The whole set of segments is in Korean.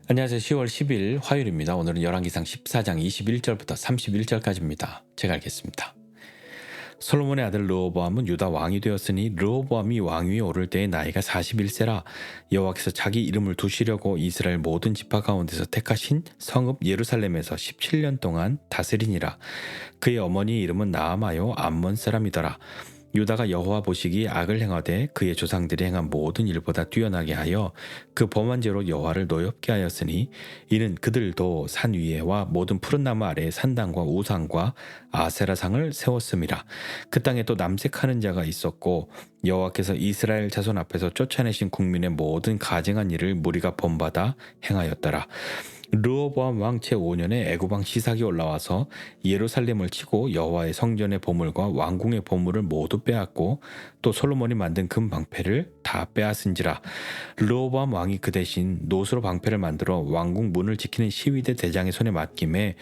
안녕하세요. 10월 10일 화요일입니다. 오늘은 열왕기상 14장 21절부터 31절까지입니다. 제가 읽겠습니다. 솔로몬의 아들 르호보암은 유다 왕이 되었으니 르호보암이 왕위에 오를 때의 나이가 41세라 여호와께서 자기 이름을 두시려고 이스라엘 모든 지파 가운데서 택하신 성읍 예루살렘에서 17년 동안 다스리니라. 그의 어머니의 이름은 나아마요 암몬 사람이더라. 유다가 여호와 보시기에 악을 행하되 그의 조상들이 행한 모든 일보다 뛰어나게 하여 그 범한 죄로 여호와를 노엽게 하였으니 이는 그들도 산 위에와 모든 푸른 나무 아래에 산당과 우상과 아세라상을 세웠음이라. 그 땅에 또 남색하는 자가 있었고 여호와께서 이스라엘 자손 앞에서 쫓아내신 국민의 모든 가증한 일을 무리가 본받아 행하였더라. 르호보암 왕 제5년에 애굽 왕 시삭이 올라와서 예루살렘을 치고 여호와의 성전의 보물과 왕궁의 보물을 모두 빼앗고 또 솔로몬이 만든 금 방패를 다 빼앗은지라. 르호보암 왕이 그 대신 노수로 방패를 만들어 왕궁 문을 지키는 시위대 대장의 손에 맡김에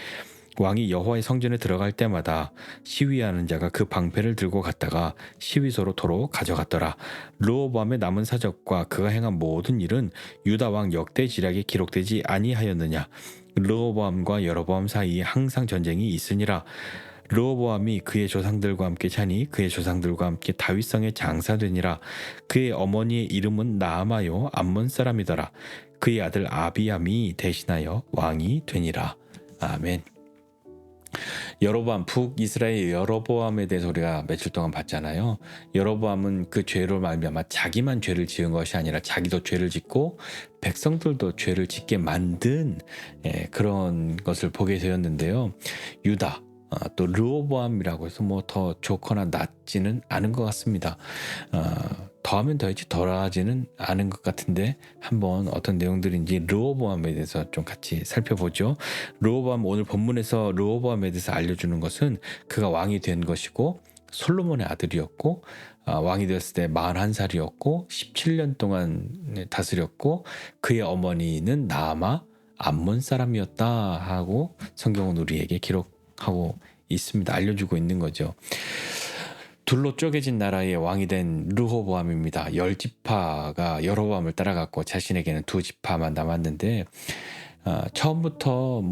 왕이 여호와의 성전에 들어갈 때마다 시위하는 자가 그 방패를 들고 갔다가 시위소로 도로 가져갔더라. 르호보암의 남은 사적과 그가 행한 모든 일은 유다 왕 역대지략에 기록되지 아니하였느냐. 르호보암과 여로보암 사이에 항상 전쟁이 있으니라. 르호보암이 그의 조상들과 함께 자니 그의 조상들과 함께 다윗성에 장사되니라. 그의 어머니의 이름은 나아마요 암몬 사람이더라. 그의 아들 아비암이 대신하여 왕이 되니라. 아멘. 여로보암, 북이스라엘 여로보암에 대해서 우리가 며칠 동안 봤잖아요. 여로보암은 그 죄로 말미암아 자기만 죄를 지은 것이 아니라 자기도 죄를 짓고 백성들도 죄를 짓게 만든 그런 것을 보게 되었는데요. 유다, 또 르호보암이라고 해서 뭐 더 좋거나 낫지는 않은 것 같습니다. 더하면 더했지 덜하지는 않은 것 같은데 한번 어떤 내용들인지 르호보암에 대해서 좀 같이 살펴보죠. 르호보암, 오늘 본문에서 르호보암에 대해서 알려주는 것은 그가 왕이 된 것이고 솔로몬의 아들이었고 왕이 되었을 때 41살이었고 17년 동안 다스렸고 그의 어머니는 나아마 암몬 사람이었다 하고 성경은 우리에게 기록하고 있습니다. 알려주고 있는 거죠. 둘로 쪼개진 나라의 왕이 된 르호보암입니다. 10지파가 여로보암을 따라갔고 자신에게는 2지파만 남았는데 처음부터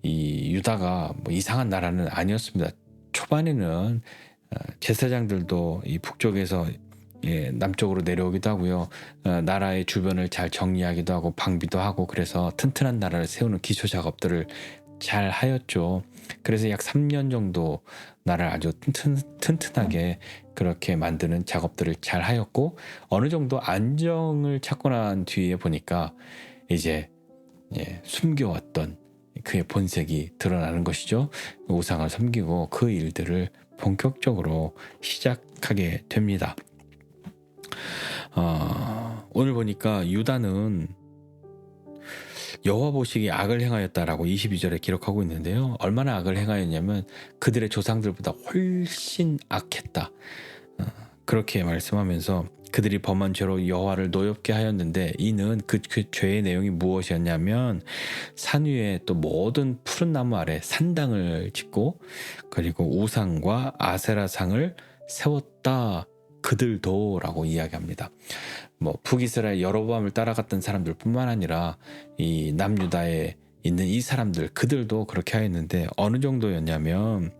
이 유다가 이상한 나라는 아니었습니다. 초반에는 제사장들도 이 북쪽에서 남쪽으로 내려오기도 하고요. 나라의 주변을 잘 정리하기도 하고 방비도 하고 그래서 튼튼한 나라를 세우는 기초 작업들을 잘 하였죠. 그래서 약 3년 정도 나라를 아주 튼튼하게 그렇게 만드는 작업들을 잘 하였고 어느 정도 안정을 찾고 난 뒤에 보니까 이제 숨겨왔던 그의 본색이 드러나는 것이죠. 우상을 섬기고 그 일들을 본격적으로 시작하게 됩니다. 오늘 보니까 유다는 여호와 보시기에 악을 행하였다라고 22절에 기록하고 있는데요. 얼마나 악을 행하였냐면 그들의 조상들보다 훨씬 악했다. 그렇게 말씀하면서 그들이 범한 죄로 여호와를 노엽게 하였는데 이는 그 죄의 내용이 무엇이었냐면 산 위에 또 모든 푸른 나무 아래 산당을 짓고 그리고 우상과 아세라상을 세웠다. 그들도라고 이야기합니다. 북이스라엘 여로보암을 따라갔던 사람들뿐만 아니라 이 남유다에 있는 이 사람들 그들도 그렇게 하였는데 어느 정도였냐면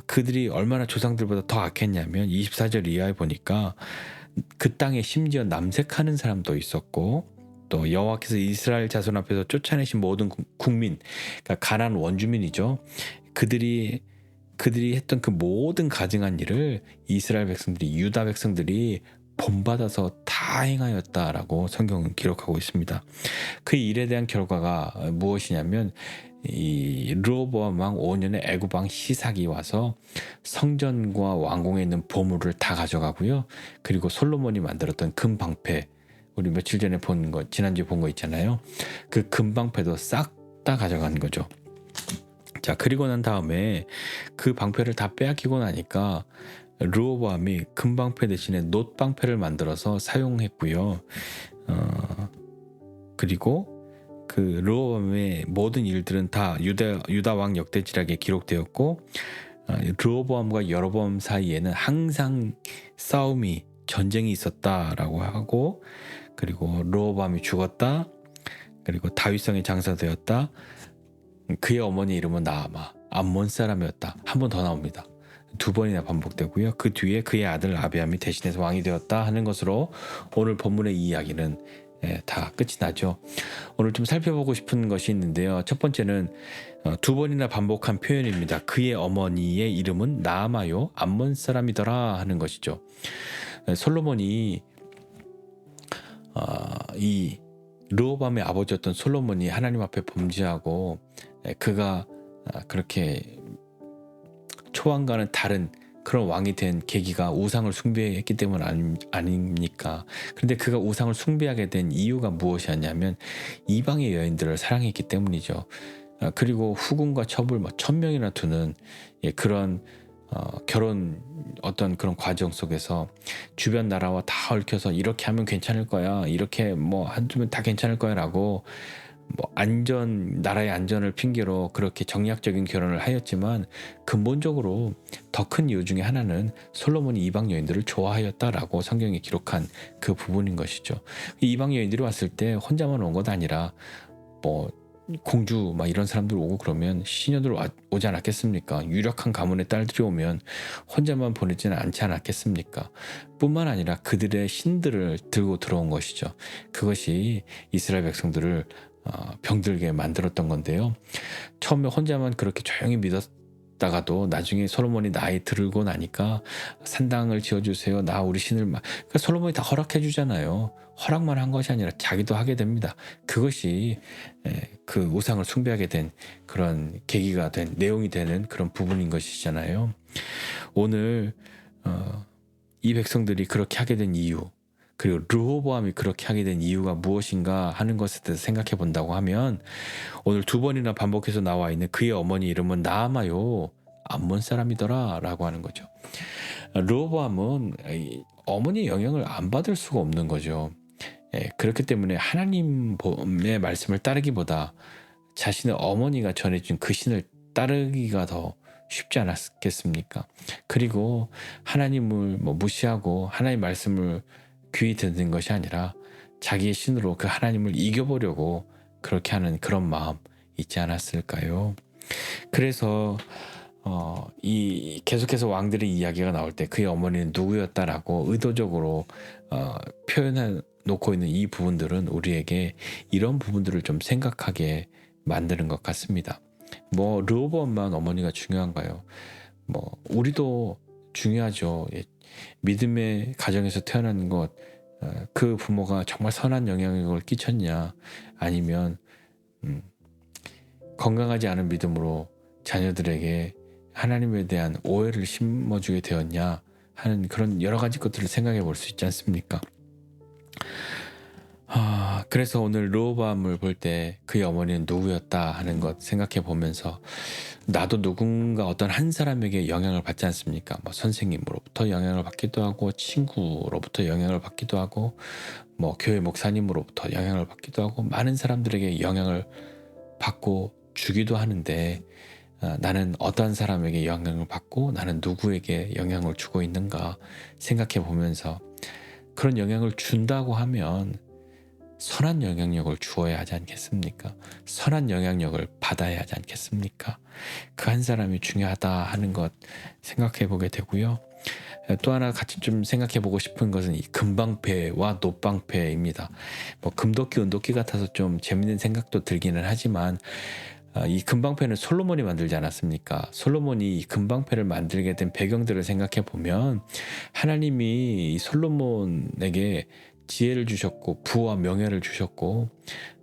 그들이 얼마나 조상들보다 더 악했냐면 24절 이하에 보니까 그 땅에 심지어 남색하는 사람도 있었고 또 여호와께서 이스라엘 자손 앞에서 쫓아내신 모든 국민, 그러니까 가나안 원주민이죠. 그들이 했던 그 모든 가증한 일을 이스라엘 백성들이 유다 백성들이 본받아서 다 행하였다라고 성경은 기록하고 있습니다. 그 일에 대한 결과가 무엇이냐면 이 르호보암 왕 5년에 애굽 왕 시삭이 와서 성전과 왕궁에 있는 보물을 다 가져가고요. 그리고 솔로몬이 만들었던 금 방패, 우리 며칠 전에 지난주에 본 거 있잖아요. 그 금 방패도 싹 다 가져간 거죠. 자, 그리고 난 다음에 그 방패를 다 빼앗기고 나니까 르호보암이 금방패 대신에 놋방패를 만들어서 사용했고요. 그리고 그 르호보암의 모든 일들은 다 유다 왕 역대지략에 기록되었고 르호보암과 여로보암 사이에는 항상 전쟁이 있었다라고 하고 그리고 르호보암이 죽었다. 그리고 다윗성에 장사되었다. 그의 어머니 이름은 나아마, 암몬 사람이었다. 한 번 더 나옵니다. 두 번이나 반복되고요. 그 뒤에 그의 아들 아비암이 대신해서 왕이 되었다 하는 것으로 오늘 본문의 이야기는 다 끝이 나죠. 오늘 좀 살펴보고 싶은 것이 있는데요. 첫 번째는 두 번이나 반복한 표현입니다. 그의 어머니의 이름은 나아마요 암몬 사람이더라 하는 것이죠. 솔로몬이 이 르호보암의 아버지였던 솔로몬이 하나님 앞에 범죄하고 그가 그렇게 초왕과는 다른 그런 왕이 된 계기가 우상을 숭배했기 때문 아닙니까? 그런데 그가 우상을 숭배하게 된 이유가 무엇이었냐면 이방의 여인들을 사랑했기 때문이죠. 그리고 후궁과 첩을 1000명이나 두는 그런 결혼 어떤 그런 과정 속에서 주변 나라와 다 얽혀서 이렇게 하면 괜찮을 거야, 이렇게 한두면 다 괜찮을 거야라고 나라의 안전을 핑계로 그렇게 정략적인 결혼을 하였지만 근본적으로 더 큰 이유 중에 하나는 솔로몬이 이방 여인들을 좋아하였다라고 성경에 기록한 그 부분인 것이죠. 이방 여인들이 왔을 때 혼자만 온 것 아니라 공주 이런 사람들 오고 그러면 시녀들 오지 않았겠습니까? 유력한 가문의 딸들이 오면 혼자만 보내지는 않지 않았겠습니까? 뿐만 아니라 그들의 신들을 들고 들어온 것이죠. 그것이 이스라엘 백성들을 병들게 만들었던 건데요. 처음에 혼자만 그렇게 조용히 믿었다가도 나중에 솔로몬이 나이 들고 나니까 산당을 지어주세요. 우리 신을 그러니까 솔로몬이 다 허락해 주잖아요. 허락만 한 것이 아니라 자기도 하게 됩니다. 그것이 그 우상을 숭배하게 된 그런 계기가 된 내용이 되는 그런 부분인 것이잖아요. 오늘 이 백성들이 그렇게 하게 된 이유, 그리고 르호보암이 그렇게 하게 된 이유가 무엇인가 하는 것에 대해서 생각해 본다고 하면 오늘 두 번이나 반복해서 나와 있는 그의 어머니 이름은 나아마요 암몬 사람이더라 라고 하는 거죠. 르호보암은 어머니의 영향을 안 받을 수가 없는 거죠. 그렇기 때문에 하나님의 말씀을 따르기보다 자신의 어머니가 전해준 그 신을 따르기가 더 쉽지 않았겠습니까? 그리고 하나님을 무시하고 하나님의 말씀을 귀히 듣는 것이 아니라 자기의 신으로 그 하나님을 이겨보려고 그렇게 하는 그런 마음 있지 않았을까요? 그래서 계속해서 왕들의 이야기가 나올 때 그의 어머니는 누구였다라고 의도적으로 표현해 놓고 있는 이 부분들은 우리에게 이런 부분들을 좀 생각하게 만드는 것 같습니다. 르호보암만 어머니가 중요한가요? 우리도 중요하죠. 믿음의 가정에서 태어난 것, 그 부모가 정말 선한 영향력을 끼쳤냐, 아니면 건강하지 않은 믿음으로 자녀들에게 하나님에 대한 오해를 심어주게 되었냐 하는 그런 여러 가지 것들을 생각해 볼 수 있지 않습니까? 그래서 오늘 르호보암을 볼 때 그의 어머니는 누구였다 하는 것 생각해 보면서 나도 누군가 어떤 한 사람에게 영향을 받지 않습니까? 선생님으로부터 영향을 받기도 하고 친구로부터 영향을 받기도 하고 교회 목사님으로부터 영향을 받기도 하고 많은 사람들에게 영향을 받고 주기도 하는데 나는 어떤 사람에게 영향을 받고 나는 누구에게 영향을 주고 있는가 생각해 보면서 그런 영향을 준다고 하면 선한 영향력을 주어야 하지 않겠습니까? 선한 영향력을 받아야 하지 않겠습니까? 그 한 사람이 중요하다 하는 것 생각해 보게 되고요. 또 하나 같이 좀 생각해 보고 싶은 것은 이 금방패와 노방패입니다. 금도끼 은도끼 같아서 좀 재밌는 생각도 들기는 하지만 이 금방패는 솔로몬이 만들지 않았습니까? 솔로몬이 이 금방패를 만들게 된 배경들을 생각해 보면 하나님이 이 솔로몬에게 지혜를 주셨고 부와 명예를 주셨고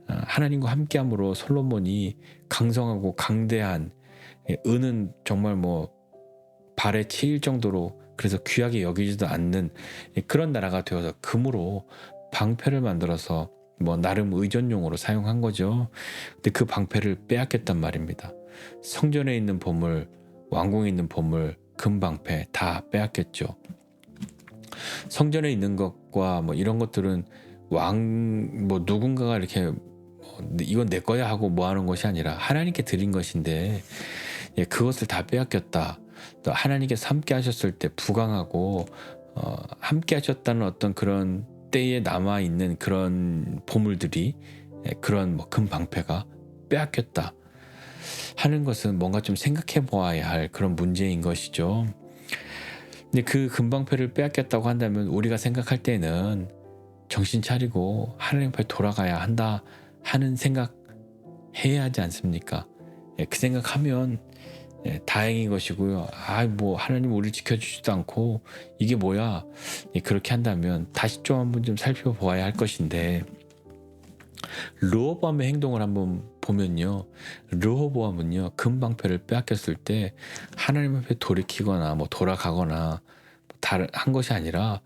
하나님과 함께함으로 솔로몬이 강성하고 강대한 은은 정말 발에 치일 정도로 그래서 귀하게 여기지도 않는 그런 나라가 되어서 금으로 방패를 만들어서 나름 의전용으로 사용한 거죠. 근데 그 방패를 빼앗겼단 말입니다. 성전에 있는 보물, 왕궁에 있는 보물, 금방패 다 빼앗겼죠. 성전에 있는 것과 이런 것들은 누군가가 이렇게 이건 내 거야 하고 하는 것이 아니라 하나님께 드린 것인데 그것을 다 빼앗겼다. 또 하나님께서 함께 하셨을 때 부강하고 함께 하셨다는 어떤 그런 때에 남아있는 그런 보물들이 그런 뭐 금방패가 빼앗겼다 하는 것은 뭔가 좀 생각해 보아야 할 그런 문제인 것이죠. 근데 그 금방패를 빼앗겼다고 한다면 우리가 생각할 때는 정신 차리고 하나님 앞에 돌아가야 한다 하는 생각 해야 하지 않습니까? 그 생각하면 다행인 것이고요. 뭐 하나님 우리 지켜주지도 않고 이게 뭐야? 그렇게 한다면 다시 좀 한번 좀 살펴보아야 할 것인데, 르호보암의 행동을 한번 보면요, 르호보암은요 금방패를 빼앗겼을 때 하나님 앞에 돌이키거나 뭐 돌아가거나 다른 한 것이 아니라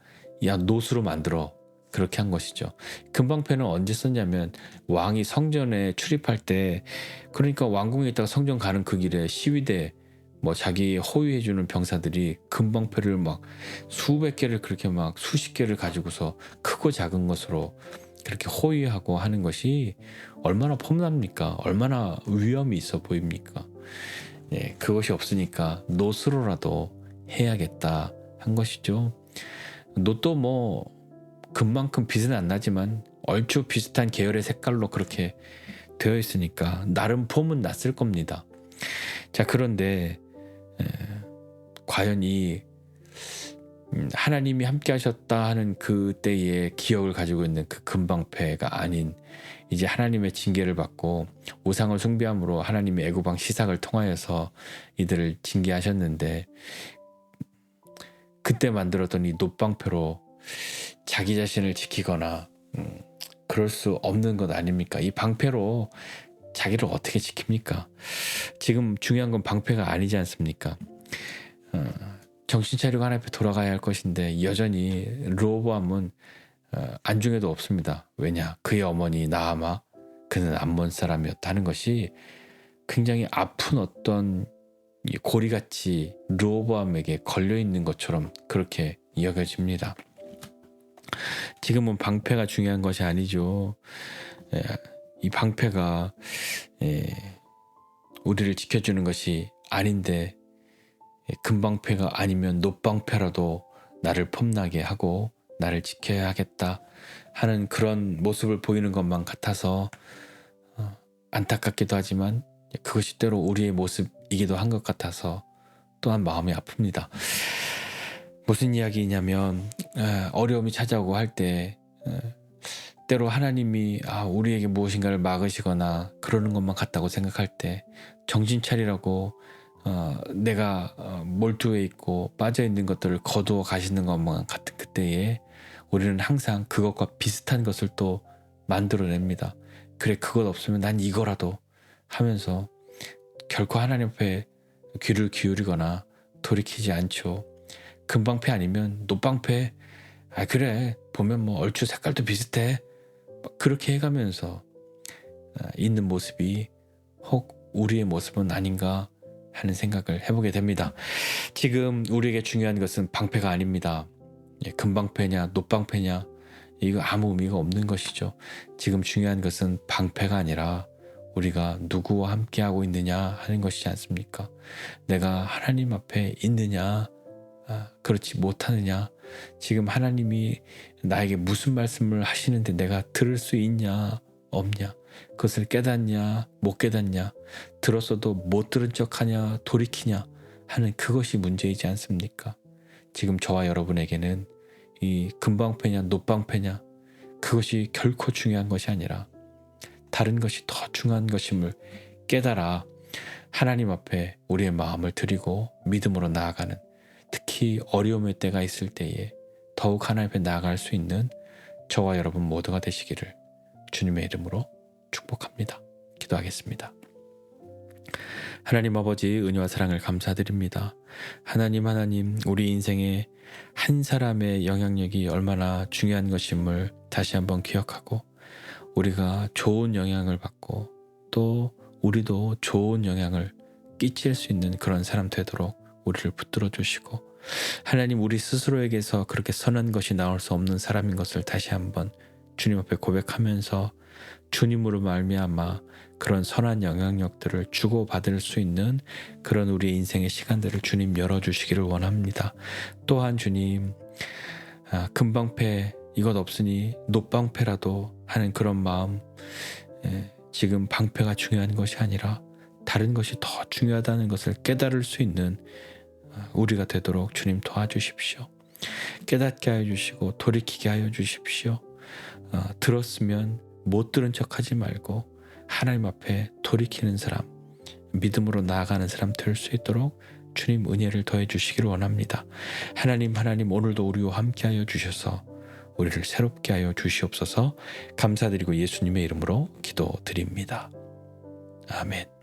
야 노수로 만들어, 그렇게 한 것이죠. 금방패는 언제 썼냐면 왕이 성전에 출입할 때, 그러니까 왕궁에 있다가 성전 가는 그 길에 시위대 뭐 자기 호위해주는 병사들이 금방패를 막 수백 개를, 그렇게 막 수십 개를 가지고서 크고 작은 것으로 그렇게 호위하고 하는 것이 얼마나 폼납니까? 얼마나 위험이 있어 보입니까? 그것이 없으니까 노스로라도 해야겠다 한 것이죠. 노도 뭐 금만큼 빛은 안 나지만 얼추 비슷한 계열의 색깔로 그렇게 되어 있으니까 나름 폼은 났을 겁니다. 자, 그런데 과연 이 하나님이 함께 하셨다 하는 그때의 기억을 가지고 있는 그 금방패가 아닌, 이제 하나님의 징계를 받고 우상을 숭배함으로 하나님의 애굽왕 시삭을 통하여서 이들을 징계하셨는데, 그때 만들었던 이 놋방패로 자기 자신을 지키거나 그럴 수 없는 것 아닙니까? 이 방패로 자기를 어떻게 지킵니까? 지금 중요한 건 방패가 아니지 않습니까? 정신 차리고 하나님 앞에 돌아가야 할 것인데 여전히 르호보암은 안중에도 없습니다. 왜냐? 그의 어머니 나아마, 그는 암몬 사람이었다는 것이 굉장히 아픈 어떤 고리같이 르호보암에게 걸려있는 것처럼 그렇게 여겨집니다. 지금은 방패가 중요한 것이 아니죠. 이 방패가 우리를 지켜주는 것이 아닌데, 금방패가 아니면 놋방패라도 나를 폼나게 하고 나를 지켜야 하겠다 하는 그런 모습을 보이는 것만 같아서 안타깝기도 하지만 그것이 때로 우리의 모습이기도 한 것 같아서 또한 마음이 아픕니다. 무슨 이야기냐면 어려움이 찾아오고 할 때 때로 하나님이 우리에게 무엇인가를 막으시거나 그러는 것만 같다고 생각할 때 정신 차리라고 내가 몰두해 있고 빠져 있는 것들을 거두어 가시는 것만 같은 그때에 우리는 항상 그것과 비슷한 것을 또 만들어냅니다. 그래, 그것 없으면 난 이거라도 하면서 결코 하나님 앞에 귀를 기울이거나 돌이키지 않죠. 금방패 아니면 놋방패, 그래 보면 뭐 얼추 색깔도 비슷해, 그렇게 해가면서 있는 모습이 혹 우리의 모습은 아닌가 하는 생각을 해보게 됩니다. 지금 우리에게 중요한 것은 방패가 아닙니다. 금방패냐 놋방패냐 이거 아무 의미가 없는 것이죠. 지금 중요한 것은 방패가 아니라 우리가 누구와 함께하고 있느냐 하는 것이지 않습니까? 내가 하나님 앞에 있느냐, 그렇지 못하느냐, 지금 하나님이 나에게 무슨 말씀을 하시는데 내가 들을 수 있냐 없냐, 그것을 깨닫냐 못 깨닫냐, 들었어도 못 들은 척하냐 돌이키냐 하는 그것이 문제이지 않습니까? 지금 저와 여러분에게는 이 금방패냐 놋방패냐 그것이 결코 중요한 것이 아니라 다른 것이 더 중요한 것임을 깨달아 하나님 앞에 우리의 마음을 드리고 믿음으로 나아가는, 특히 어려움의 때가 있을 때에 더욱 하나님 앞에 나아갈 수 있는 저와 여러분 모두가 되시기를 주님의 이름으로 축복합니다. 기도하겠습니다. 하나님 아버지, 은혜와 사랑을 감사드립니다. 하나님, 우리 인생에 한 사람의 영향력이 얼마나 중요한 것임을 다시 한번 기억하고 우리가 좋은 영향을 받고 또 우리도 좋은 영향을 끼칠 수 있는 그런 사람 되도록 우리를 붙들어 주시고, 하나님 우리 스스로에게서 그렇게 선한 것이 나올 수 없는 사람인 것을 다시 한번 주님 앞에 고백하면서 주님으로 말미암아 그런 선한 영향력들을 주고받을 수 있는 그런 우리의 인생의 시간들을 주님 열어주시기를 원합니다. 또한 주님, 금방패 이것 없으니 놋방패라도 하는 그런 마음, 지금 방패가 중요한 것이 아니라 다른 것이 더 중요하다는 것을 깨달을 수 있는 우리가 되도록 주님 도와주십시오. 깨닫게 하여 주시고 돌이키게 하여 주십시오. 들었으면 못 들은 척하지 말고 하나님 앞에 돌이키는 사람, 믿음으로 나아가는 사람 될 수 있도록 주님 은혜를 더해 주시기를 원합니다. 하나님 오늘도 우리와 함께 하여 주셔서 우리를 새롭게 하여 주시옵소서. 감사드리고 예수님의 이름으로 기도드립니다. 아멘.